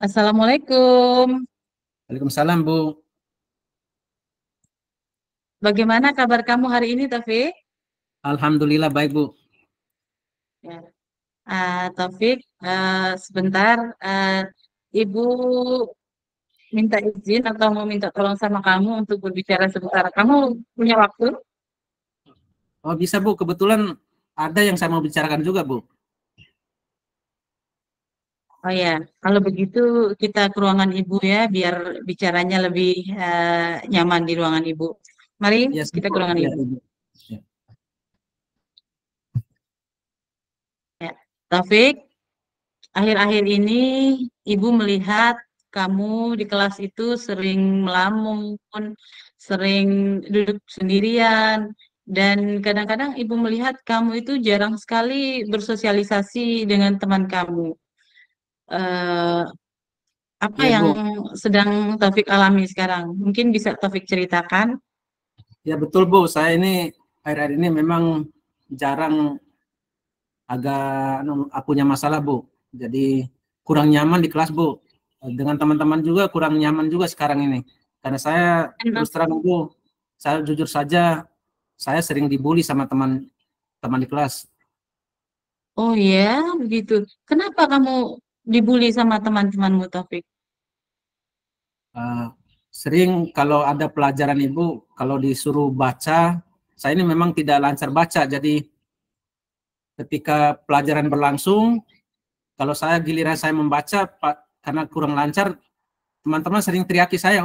Assalamualaikum. Waalaikumsalam, Bu. Bagaimana kabar kamu hari ini, Taufik? Alhamdulillah baik, Bu. Ya. Taufik, sebentar. Ibu minta izin atau mau minta tolong sama kamu untuk berbicara sebentar. Kamu punya waktu? Oh, bisa, Bu. Kebetulan ada yang saya mau bicarakan juga, Bu. Oh ya, kalau begitu kita ke ruangan Ibu ya, biar bicaranya lebih nyaman di ruangan Ibu. Mari Ya, kita ke Bu. ruangan Ya, Ibu. Ibu. Ya. Ya. Taufik, akhir-akhir ini Ibu melihat kamu di kelas itu sering melamun, sering duduk sendirian, dan kadang-kadang Ibu melihat kamu itu jarang sekali bersosialisasi dengan teman kamu. Eh, apa Ya, yang Bu. sedang Taufik alami sekarang? Mungkin bisa Taufik ceritakan. Ya, betul, Bu. Saya ini akhir-akhir ini memang jarang agak punya masalah, Bu. Jadi kurang nyaman di kelas, Bu. Dengan teman-teman juga kurang nyaman juga sekarang ini. Karena saya terus terang, Bu, saya jujur saja, saya sering dibully sama teman-teman di kelas. Oh ya, begitu. Kenapa kamu dibully sama teman-temanmu, Taufik? Uh, Sering kalau ada pelajaran Ibu, kalau disuruh baca, saya ini memang tidak lancar baca. Jadi ketika pelajaran berlangsung, kalau saya giliran saya membaca, Pak, karena kurang lancar, teman-teman sering teriaki saya,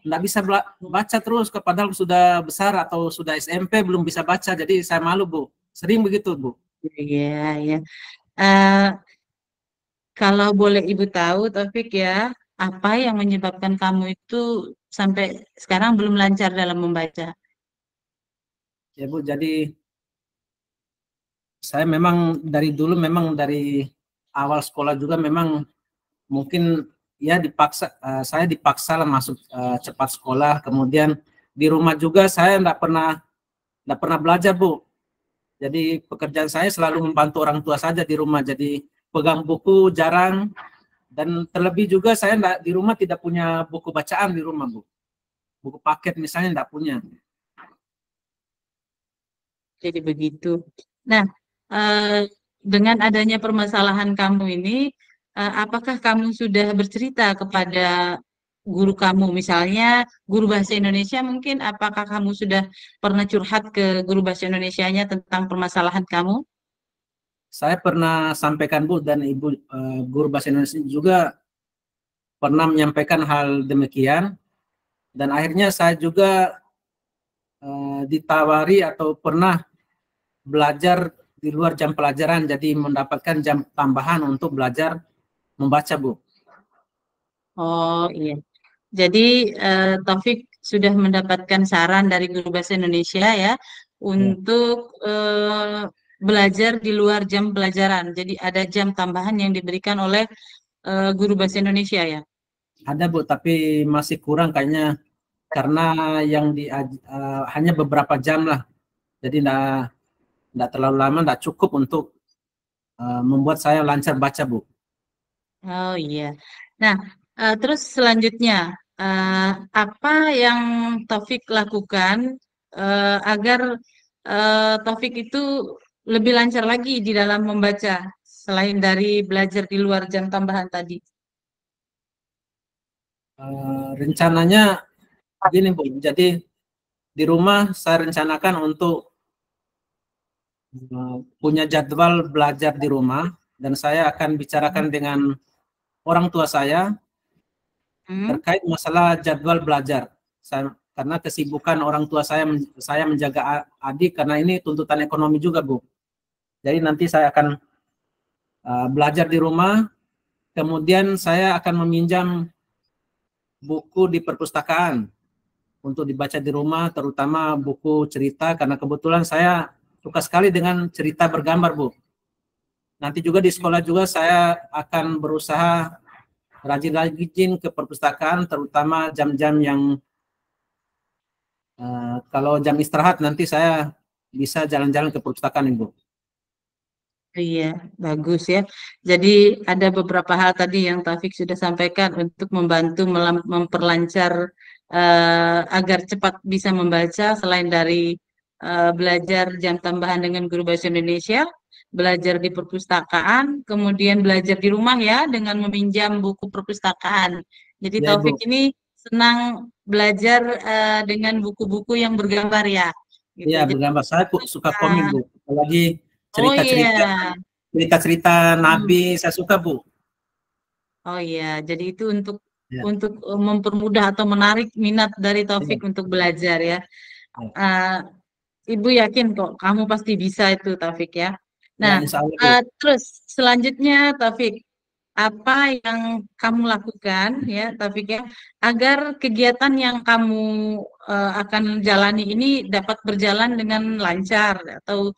nggak bisa baca terus, padahal sudah besar atau sudah SMP belum bisa baca. Jadi saya malu, Bu. Sering begitu, Bu. Iya, ya. Eh, Kalau boleh Ibu tahu, Taufik ya, apa yang menyebabkan kamu itu sampai sekarang belum lancar dalam membaca? Ya, Bu. Jadi saya memang dari dulu, memang dari awal sekolah juga memang mungkin ya dipaksa, saya dipaksa lah masuk cepat sekolah. Kemudian di rumah juga saya enggak pernah belajar, Bu. Jadi pekerjaan saya selalu membantu orang tua saja di rumah. Jadi pegang buku jarang, dan terlebih juga saya di rumah tidak punya buku bacaan di rumah, Bu. Buku paket misalnya enggak punya. Jadi begitu. Nah, eh, dengan adanya permasalahan kamu ini, apakah kamu sudah bercerita kepada guru kamu, misalnya guru bahasa Indonesia mungkin, apakah kamu sudah pernah curhat ke guru bahasa Indonesianya tentang permasalahan kamu? Saya pernah sampaikan, Bu, dan Ibu, guru bahasa Indonesia juga pernah menyampaikan hal demikian, dan akhirnya saya juga ditawari atau pernah belajar di luar jam pelajaran, jadi mendapatkan jam tambahan untuk belajar membaca, Bu. Oh iya. Jadi Taufik sudah mendapatkan saran dari guru bahasa Indonesia ya Ya. untuk belajar di luar jam pelajaran. Jadi ada jam tambahan yang diberikan oleh guru bahasa Indonesia ya. Ada, Bu, tapi masih kurang kayaknya, karena yang hanya beberapa jam lah, jadi enggak terlalu lama, enggak cukup untuk membuat saya lancar baca, Bu. Oh iya. Nah, terus selanjutnya eh, apa yang Taufik lakukan agar Taufik itu lebih lancar lagi di dalam membaca selain dari belajar di luar jam tambahan tadi? Rencananya begini, Bu, jadi di rumah saya rencanakan untuk punya jadwal belajar di rumah, dan saya akan bicarakan dengan orang tua saya Hmm? terkait masalah jadwal belajar. Karena kesibukan orang tua saya menjaga adik, karena ini tuntutan ekonomi juga, Bu. Jadi nanti saya akan belajar di rumah, kemudian saya akan meminjam buku di perpustakaan untuk dibaca di rumah, terutama buku cerita, karena kebetulan saya suka sekali dengan cerita bergambar, Bu. Nanti juga di sekolah juga saya akan berusaha rajin-rajin ke perpustakaan, terutama jam-jam yang kalau jam istirahat nanti saya bisa jalan-jalan ke perpustakaan, Ibu. Iya, bagus ya. Jadi ada beberapa hal tadi yang Taufik sudah sampaikan untuk membantu memperlancar agar cepat bisa membaca selain dari belajar jam tambahan dengan guru bahasa Indonesia, belajar di perpustakaan, kemudian belajar di rumah ya dengan meminjam buku perpustakaan. Jadi Ya Taufik Ibu, ini senang belajar dengan buku-buku yang bergambar ya, gitu. ya Jadi, bergambar. Saya suka komik Bu, apalagi oh cerita-cerita iya. cerita-cerita Hmm. Nabi saya suka Bu. Oh iya, jadi itu Ya, untuk mempermudah atau menarik minat dari Taufik ya, untuk belajar ya. ya, Eh, Ibu yakin kok kamu pasti bisa itu Taufik ya. ya Nah, Insya Allah Bu. terus selanjutnya Taufik, apa yang kamu lakukan ya Taufik ya agar kegiatan yang kamu akan jalani ini dapat berjalan dengan lancar atau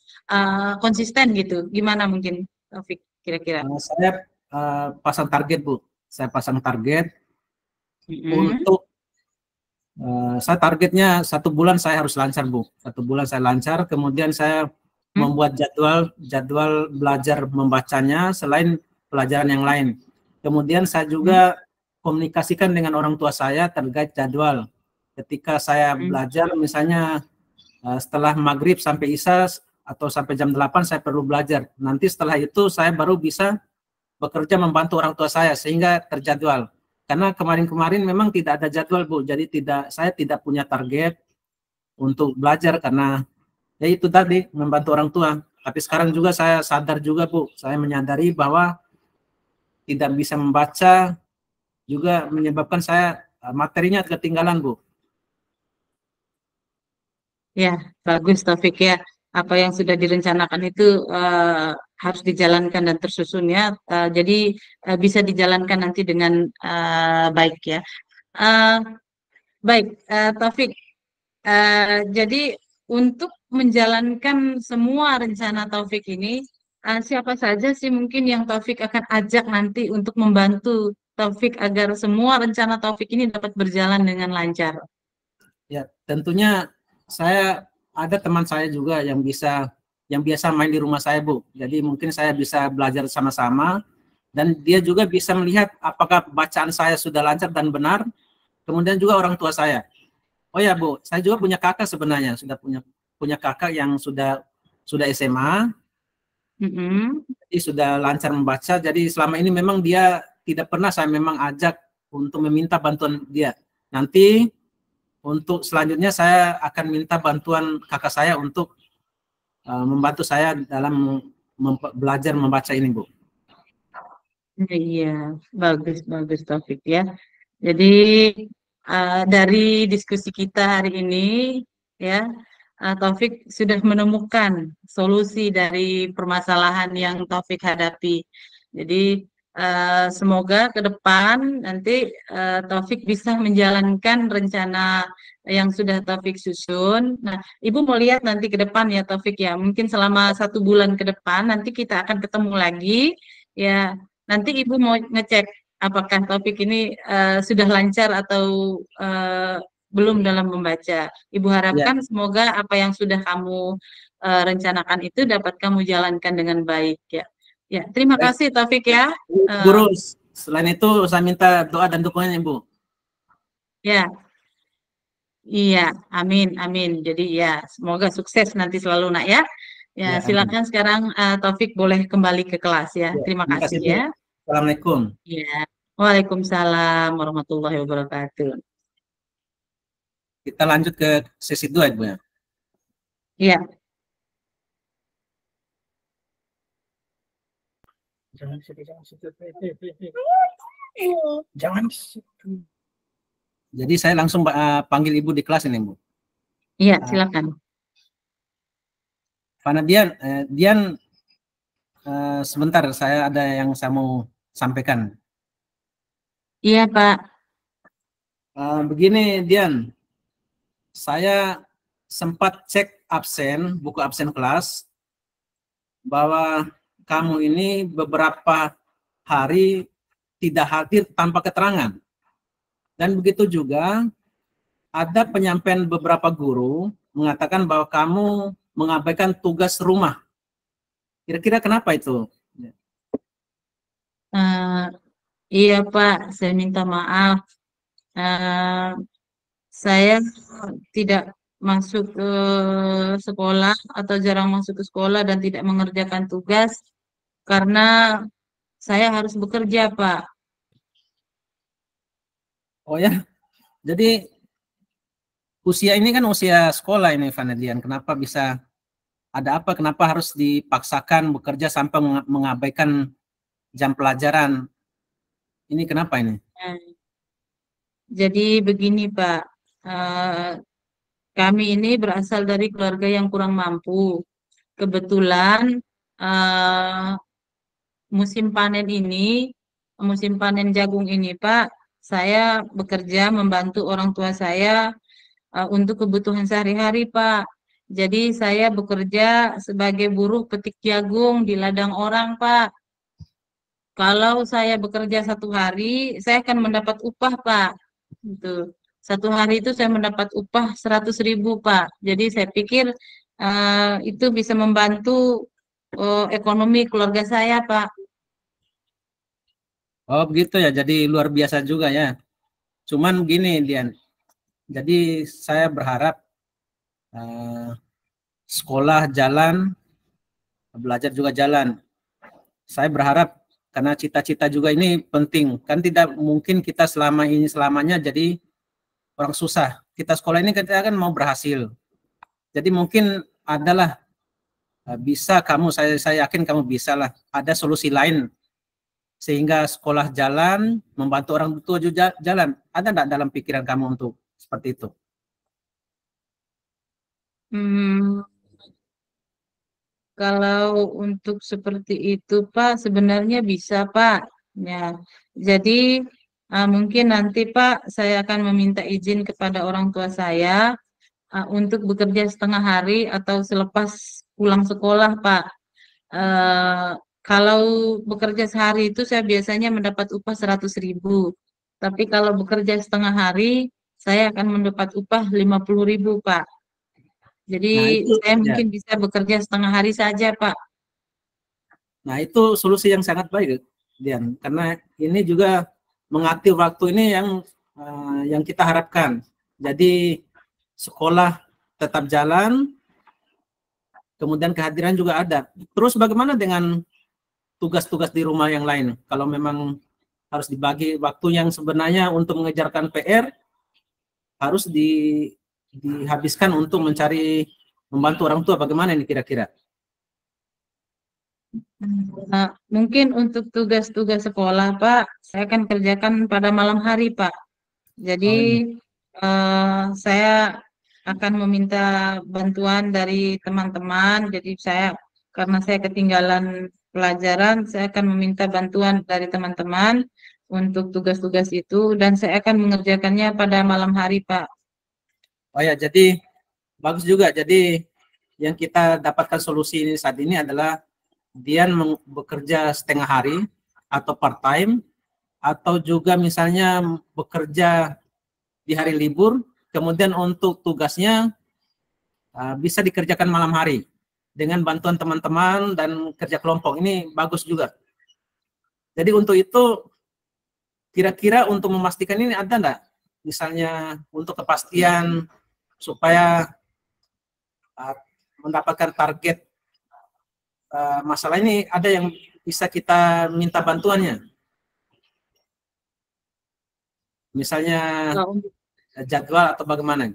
konsisten gitu. Gimana mungkin Taufik kira-kira? Saya pasang target Bu. Saya pasang target Mm-mm. untuk saya targetnya 1 bulan saya harus lancar Bu. 1 bulan saya lancar, kemudian saya membuat jadwal jadwal belajar membacanya selain pelajaran yang lain. Kemudian saya Mm-mm. juga komunikasikan dengan orang tua saya terkait jadwal. Ketika saya belajar, misalnya setelah maghrib sampai isya atau sampai jam 8 saya perlu belajar. Nanti setelah itu saya baru bisa bekerja membantu orang tua saya sehingga terjadwal. Karena kemarin-kemarin memang tidak ada jadwal Bu, jadi saya tidak punya target untuk belajar karena ya itu tadi membantu orang tua. Tapi sekarang juga saya sadar juga Bu, saya menyadari bahwa tidak bisa membaca juga menyebabkan saya materinya ketinggalan Bu. Ya, bagus Taufik ya. Apa yang sudah direncanakan itu harus dijalankan dan tersusun ya. Jadi bisa dijalankan nanti dengan baik ya. Eh, Baik, Taufik. Jadi untuk menjalankan semua rencana Taufik ini, siapa saja sih mungkin yang Taufik akan ajak nanti untuk membantu Taufik agar semua rencana Taufik ini dapat berjalan dengan lancar? Ya, tentunya saya ada teman saya juga yang biasa main di rumah saya, Bu. Jadi mungkin saya bisa belajar sama-sama dan dia juga bisa melihat apakah bacaan saya sudah lancar dan benar. Kemudian juga orang tua saya. Oh ya, Bu, saya juga punya kakak sebenarnya, sudah punya kakak yang sudah SMA, Mm-mm. jadi sudah lancar membaca. Jadi selama ini memang dia tidak pernah saya memang ajak untuk meminta bantuan dia. Nanti untuk selanjutnya saya akan minta bantuan kakak saya untuk membantu saya dalam belajar membaca ini, Bu. Iya, bagus, bagus Taufik ya. Jadi dari diskusi kita hari ini, ya, Taufik sudah menemukan solusi dari permasalahan yang Taufik hadapi. Jadi semoga ke depan nanti Taufik bisa menjalankan rencana yang sudah Taufik susun. Nah, Ibu mau lihat nanti ke depan ya Taufik ya. Mungkin selama 1 bulan ke depan nanti kita akan ketemu lagi. Ya, nanti Ibu mau ngecek apakah topik ini sudah lancar atau eh, belum dalam membaca. Ibu Ya, harapkan semoga apa yang sudah kamu rencanakan itu dapat kamu jalankan dengan baik ya. Ya, terima baik. kasih Taufik ya. Eh, Guru, selain itu saya minta doa dan dukungannya, Bu. ya, iya, amin, amin. Jadi ya, semoga sukses nanti selalu nak ya. Ya, Ya, amin. silakan sekarang Taufik boleh kembali ke kelas ya. Ya, Terima terima kasih kasih, Bu. ya. Assalamualaikum. Ya, Waalaikumsalam warahmatullahi wabarakatuh. Kita lanjut ke sesi 2, Bu ya. Ya. Jangan situ, jangan situ. Jangan situ. Jadi saya langsung panggil Ibu di kelas ini, Bu. Iya, Uh, silakan. Fana Dian, Dian sebentar saya ada yang saya mau sampaikan. Iya, Pak. Begini, Dian, saya sempat cek absen, buku absen kelas, bahwa kamu ini beberapa hari tidak hadir tanpa keterangan. Dan begitu juga ada penyampaian beberapa guru mengatakan bahwa kamu mengabaikan tugas rumah. Kira-kira kenapa itu? Eh, iya Pak, saya minta maaf. Eh, saya tidak masuk ke sekolah atau jarang masuk ke sekolah dan tidak mengerjakan tugas karena saya harus bekerja, Pak. Oh ya, jadi usia ini kan usia sekolah ini, Vanedian. Kenapa bisa ada apa? Kenapa harus dipaksakan bekerja sampai mengabaikan jam pelajaran? Ini kenapa ini? Nah, jadi begini, Pak. Eh, Kami ini berasal dari keluarga yang kurang mampu. Kebetulan eh, musim panen ini, musim panen jagung ini, Pak, saya bekerja membantu orang tua saya untuk kebutuhan sehari-hari, Pak. Jadi saya bekerja sebagai buruh petik jagung di ladang orang, Pak. Kalau saya bekerja satu hari, saya akan mendapat upah, Pak. Gitu. Satu hari itu saya mendapat upah 100.000, Pak. Jadi saya pikir itu bisa membantu ekonomi keluarga saya, Pak. Oh begitu ya, jadi luar biasa juga ya. Cuman gini, Dian. Jadi saya berharap uh, sekolah jalan, belajar juga jalan. Saya berharap karena cita-cita juga ini penting. Kan tidak mungkin kita selama ini selamanya jadi orang susah. Kita sekolah ini kita kan mau berhasil. Jadi mungkin adalah bisa kamu, saya yakin kamu bisa lah. Ada solusi lain sehingga sekolah jalan, membantu orang tua juga jalan. Ada enggak dalam pikiran kamu untuk seperti itu? Hmm, Kalau untuk seperti itu, Pak, sebenarnya bisa, Pak. Ya, jadi mungkin nanti, Pak, saya akan meminta izin kepada orang tua saya untuk bekerja setengah hari atau selepas pulang sekolah, Pak. Eh, Kalau bekerja sehari itu saya biasanya mendapat upah 100.000. Tapi kalau bekerja setengah hari, saya akan mendapat upah 50.000, Pak. Jadi Nah, itu saya ya. mungkin bisa bekerja setengah hari saja, Pak. Nah, itu solusi yang sangat baik, Dian. Karena ini juga mengatur waktu ini yang kita harapkan. Jadi sekolah tetap jalan, kemudian kehadiran juga ada. Terus bagaimana dengan tugas-tugas di rumah yang lain? Kalau memang harus dibagi waktu yang sebenarnya untuk mengejarkan PR, harus dihabiskan untuk membantu orang tua. Bagaimana ini kira-kira? Mungkin untuk tugas-tugas sekolah, Pak, saya akan kerjakan pada malam hari, Pak. Jadi Oh, iya. saya akan meminta bantuan dari teman-teman. Jadi karena saya ketinggalan pelajaran, saya akan meminta bantuan dari teman-teman untuk tugas-tugas itu dan saya akan mengerjakannya pada malam hari, Pak. Oh ya, jadi bagus juga. Jadi yang kita dapatkan solusi ini saat ini adalah Dian bekerja setengah hari atau part time atau juga misalnya bekerja di hari libur, kemudian untuk tugasnya bisa dikerjakan malam hari dengan bantuan teman-teman dan kerja kelompok. Ini bagus juga. Jadi untuk itu kira-kira untuk memastikan ini ada enggak misalnya untuk kepastian supaya mendapatkan target masalah ini, ada yang bisa kita minta bantuannya, misalnya Kalau untuk, jadwal atau bagaimana?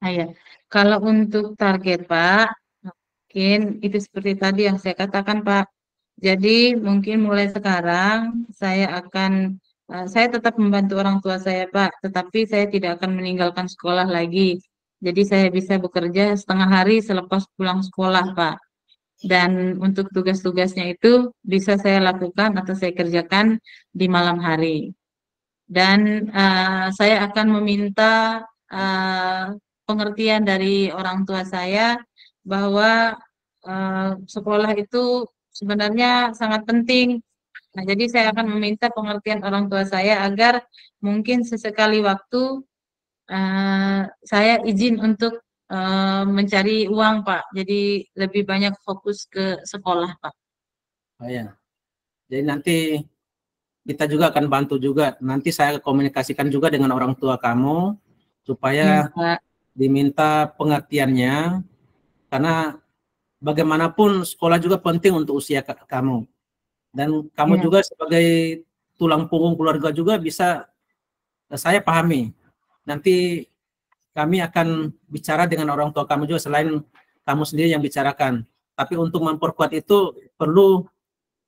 ya. Kalau untuk target, Pak, mungkin itu seperti tadi yang saya katakan, Pak. Jadi mungkin mulai sekarang saya tetap membantu orang tua saya, Pak, tetapi saya tidak akan meninggalkan sekolah lagi. Jadi saya bisa bekerja setengah hari selepas pulang sekolah, Pak. Dan untuk tugas-tugasnya itu bisa saya lakukan atau saya kerjakan di malam hari. Dan saya akan meminta pengertian dari orang tua saya bahwa sekolah itu sebenarnya sangat penting. Nah, jadi saya akan meminta pengertian orang tua saya agar mungkin sesekali waktu saya izin untuk mencari uang, Pak. Jadi lebih banyak fokus ke sekolah, Pak. Oh, ya. Jadi nanti kita juga akan bantu juga. Nanti saya komunikasikan juga dengan orang tua kamu supaya Iya, Pak. diminta pengertiannya, karena bagaimanapun sekolah juga penting untuk usia kamu. Dan kamu Iya. juga sebagai tulang punggung keluarga juga bisa, saya pahami. Nanti kami akan bicara dengan orang tua kamu juga selain kamu sendiri yang bicarakan. Tapi untuk memperkuat itu perlu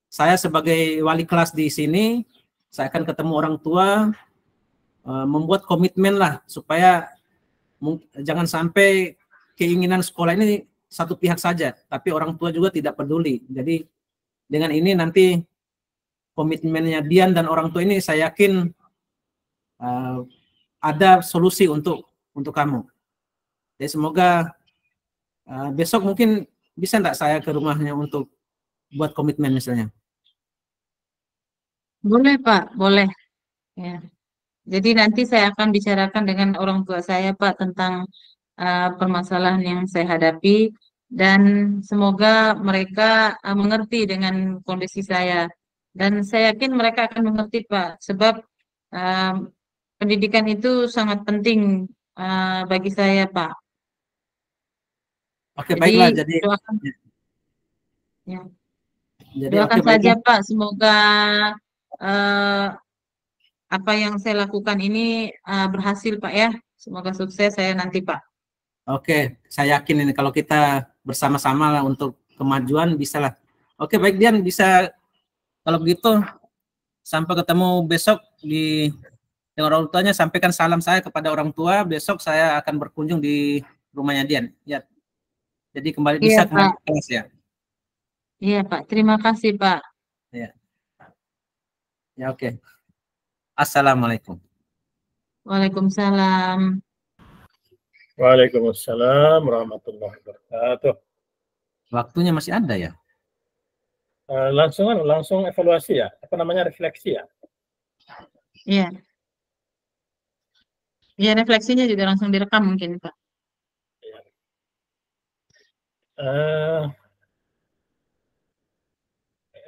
saya sebagai wali kelas di sini, saya akan ketemu orang tua, membuat komitmen lah supaya jangan sampai keinginan sekolah ini satu pihak saja, tapi orang tua juga tidak peduli. Jadi dengan ini nanti komitmennya Dian dan orang tua ini saya yakin ada solusi untuk kamu. Jadi semoga besok mungkin bisa enggak saya ke rumahnya untuk buat komitmen misalnya. Boleh, Pak, boleh. Ya. Jadi nanti saya akan bicarakan dengan orang tua saya, Pak, tentang permasalahan yang saya hadapi, dan semoga mereka mengerti dengan kondisi saya. Dan saya yakin mereka akan mengerti, Pak, sebab uh, pendidikan itu sangat penting bagi saya, Pak. Oke, Jadi baiklah. Jadi doakan, ya, oke, doakan saja, baiklah. Pak, semoga uh, apa yang saya lakukan ini berhasil, Pak, ya. Semoga sukses saya nanti, Pak. Oke, saya yakin ini kalau kita bersama-sama lah untuk kemajuan bisa lah. Oke, baik Dian, bisa kalau begitu sampai ketemu besok di dengan orang tuanya, sampaikan salam saya kepada orang tua. Besok saya akan berkunjung di rumahnya Dian. Ya. Jadi Iya, bisa kembali Pak. ke kelas ya. Iya, Pak. Terima kasih, Pak. Ya. Ya, oke. Assalamualaikum. Waalaikumsalam. Waalaikumsalam warahmatullahi wabarakatuh. Waktunya masih ada ya? Langsung evaluasi ya, apa namanya, refleksi ya? Iya. Iya, refleksinya juga langsung direkam mungkin, Pak.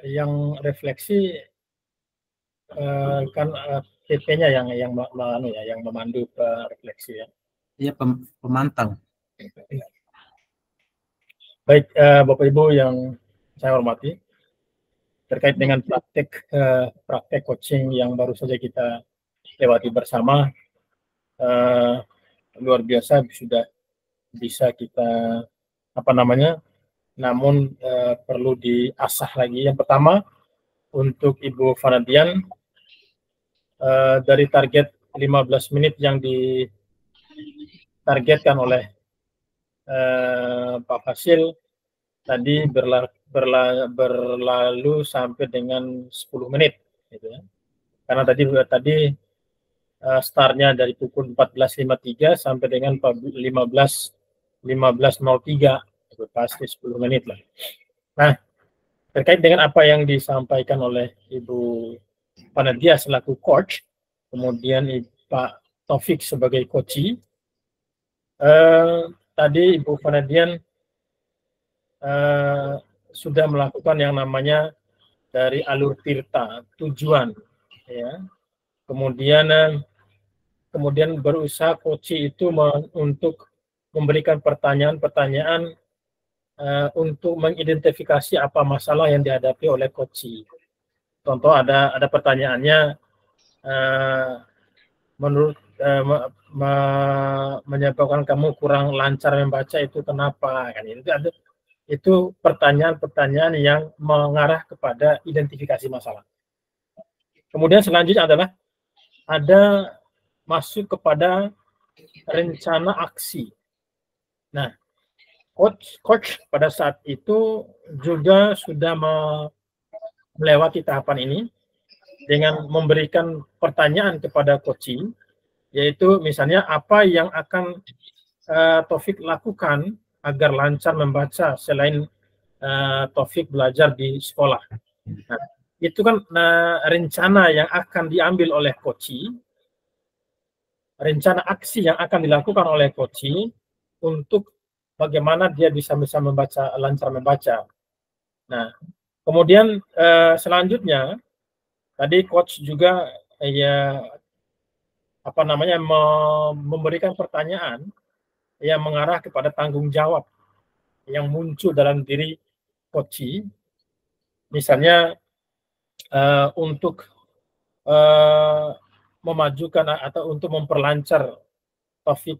Yang refleksi kan PP-nya yang memandu refleksi ya. Iya, pemantau. Baik, Bapak Ibu yang saya hormati, terkait dengan praktek coaching yang baru saja kita lewati bersama, luar biasa, sudah bisa kita namun perlu diasah lagi. Yang pertama, untuk Ibu Fanadian, dari target 15 menit yang ditargetkan oleh Pak Fasil tadi berlalu sampai dengan 10 menit gitu ya. Karena tadi startnya dari pukul 14.53 sampai dengan 15.03, itu pasti 10 menit lah. Nah, terkait dengan apa yang disampaikan oleh Ibu Panadia selaku coach, kemudian Pak Taufik sebagai coachee, tadi Ibu Fanadian sudah melakukan yang namanya dari alur tirta, tujuan, ya. Kemudian berusaha coachee itu untuk memberikan pertanyaan-pertanyaan untuk mengidentifikasi apa masalah yang dihadapi oleh coachee. Contoh ada pertanyaannya, menurut menyebabkan kamu kurang lancar membaca itu kenapa, kan? Itu pertanyaan-pertanyaan yang mengarah kepada identifikasi masalah. Kemudian selanjutnya adalah ada masuk kepada rencana aksi. Nah, coach pada saat itu juga sudah melewati tahapan ini dengan memberikan pertanyaan kepada coaching, yaitu misalnya apa yang akan Taufik lakukan agar lancar membaca selain Taufik belajar di sekolah. Nah, itu kan rencana yang akan diambil oleh coaching, rencana aksi yang akan dilakukan oleh coaching untuk bagaimana dia bisa membaca, lancar membaca. Nah, kemudian selanjutnya tadi coach juga memberikan pertanyaan yang mengarah kepada tanggung jawab yang muncul dalam diri coach. Misalnya untuk memajukan atau untuk memperlancar Taufik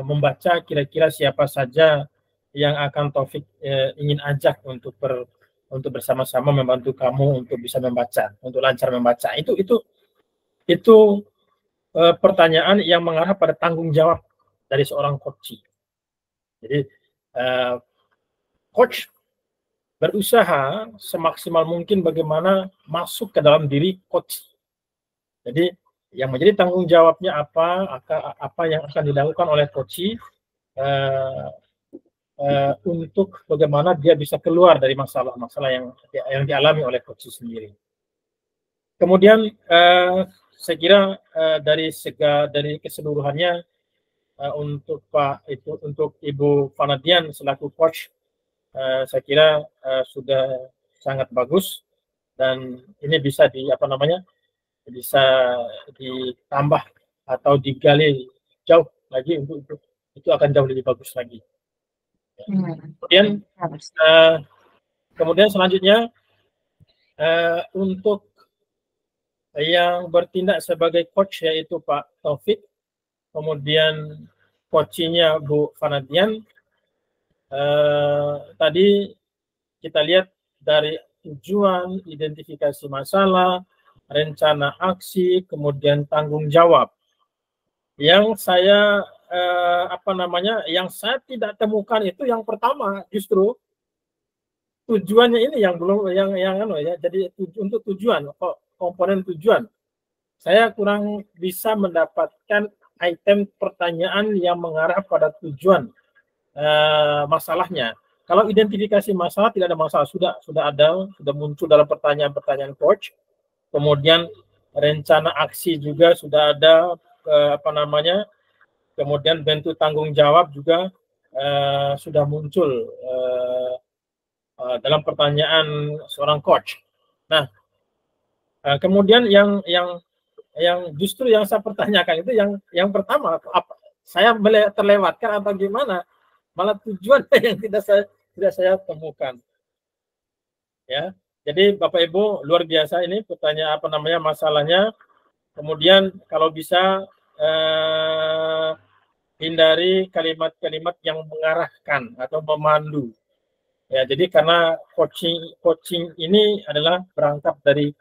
membaca, kira-kira siapa saja yang akan Taufik ingin ajak untuk bersama-sama membantu kamu untuk bisa membaca, untuk lancar membaca. Itu pertanyaan yang mengarah pada tanggung jawab dari seorang coach. Jadi coach berusaha semaksimal mungkin bagaimana masuk ke dalam diri coach. Jadi yang menjadi tanggung jawabnya apa yang akan dilakukan oleh coach untuk bagaimana dia bisa keluar dari masalah-masalah yang dialami oleh coach sendiri. Kemudian saya kira dari keseluruhannya untuk Ibu Fanadian selaku coach, saya kira sudah sangat bagus, dan ini bisa bisa ditambah atau digali jauh lagi untuk itu akan jauh lebih bagus lagi. Kemudian selanjutnya untuk yang bertindak sebagai coach yaitu Pak Taufik, kemudian coachnya Bu Fanadian. Tadi kita lihat dari tujuan, identifikasi masalah, rencana aksi, kemudian tanggung jawab. Yang saya yang saya tidak temukan itu yang pertama, justru tujuannya ini yang belum jadi untuk tujuan, komponen tujuan. Saya kurang bisa mendapatkan item pertanyaan yang mengarah pada tujuan masalahnya. Kalau identifikasi masalah tidak ada masalah, sudah muncul dalam pertanyaan-pertanyaan coach. Kemudian rencana aksi juga sudah ada, kemudian bentuk tanggung jawab juga sudah muncul dalam pertanyaan seorang coach. Nah, kemudian yang justru yang saya pertanyakan itu yang pertama, saya terlewatkan atau gimana? Malah tujuan yang tidak saya temukan. Ya. Jadi Bapak Ibu, luar biasa ini pertanyaan masalahnya. Kemudian kalau bisa hindari kalimat-kalimat yang mengarahkan atau memandu. Ya, jadi karena coaching ini adalah berangkat dari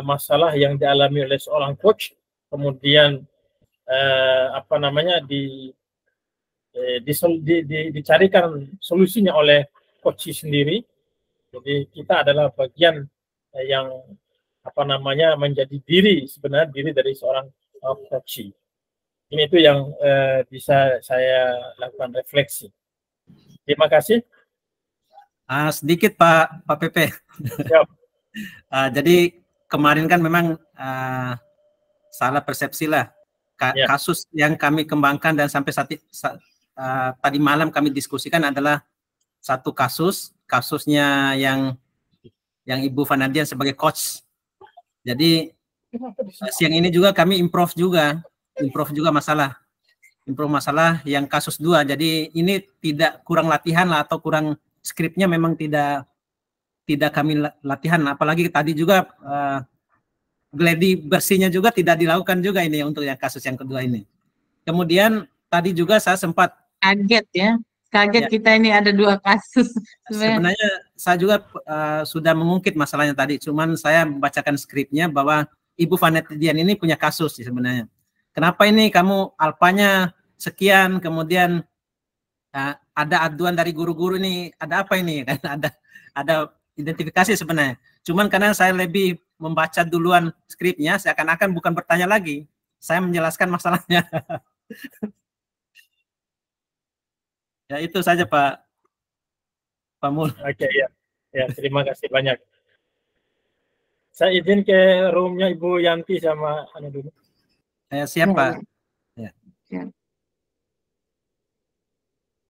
masalah yang dialami oleh seorang coach, kemudian dicarikan solusinya oleh coach sendiri. Jadi kita adalah bagian yang menjadi diri dari seorang coach. Ini itu yang bisa saya lakukan refleksi. Terima kasih. Sedikit Pak Pepe. Jadi kemarin kan memang salah persepsi lah. Kasus yang kami kembangkan dan sampai tadi malam kami diskusikan adalah satu kasusnya yang Ibu Fanadian sebagai coach. Jadi siang ini juga kami improve masalah yang kasus 2. Jadi ini tidak kurang latihan lah atau kurang skripnya, memang tidak kami latihan. Apalagi tadi juga gladi bersihnya juga tidak dilakukan juga ini untuk yang kasus yang kedua ini. Kemudian tadi juga saya sempat kaget ya. Kita ini ada 2 kasus. Sebenarnya saya juga sudah mengungkit masalahnya tadi, cuman saya membacakan skripnya bahwa Ibu Fanadian ini punya kasus sebenarnya. Kenapa ini kamu alpanya sekian, kemudian ada aduan dari guru-guru ini, ada apa ini? Ada identifikasi sebenarnya. Cuman karena saya lebih membaca duluan skripnya, seakan-akan bukan bertanya lagi, saya menjelaskan masalahnya. Ya itu saja Pak Mul. Oke, ya terima kasih banyak. Saya izin ke roomnya Ibu Yanti sama dulu. Siap Pak. Ya.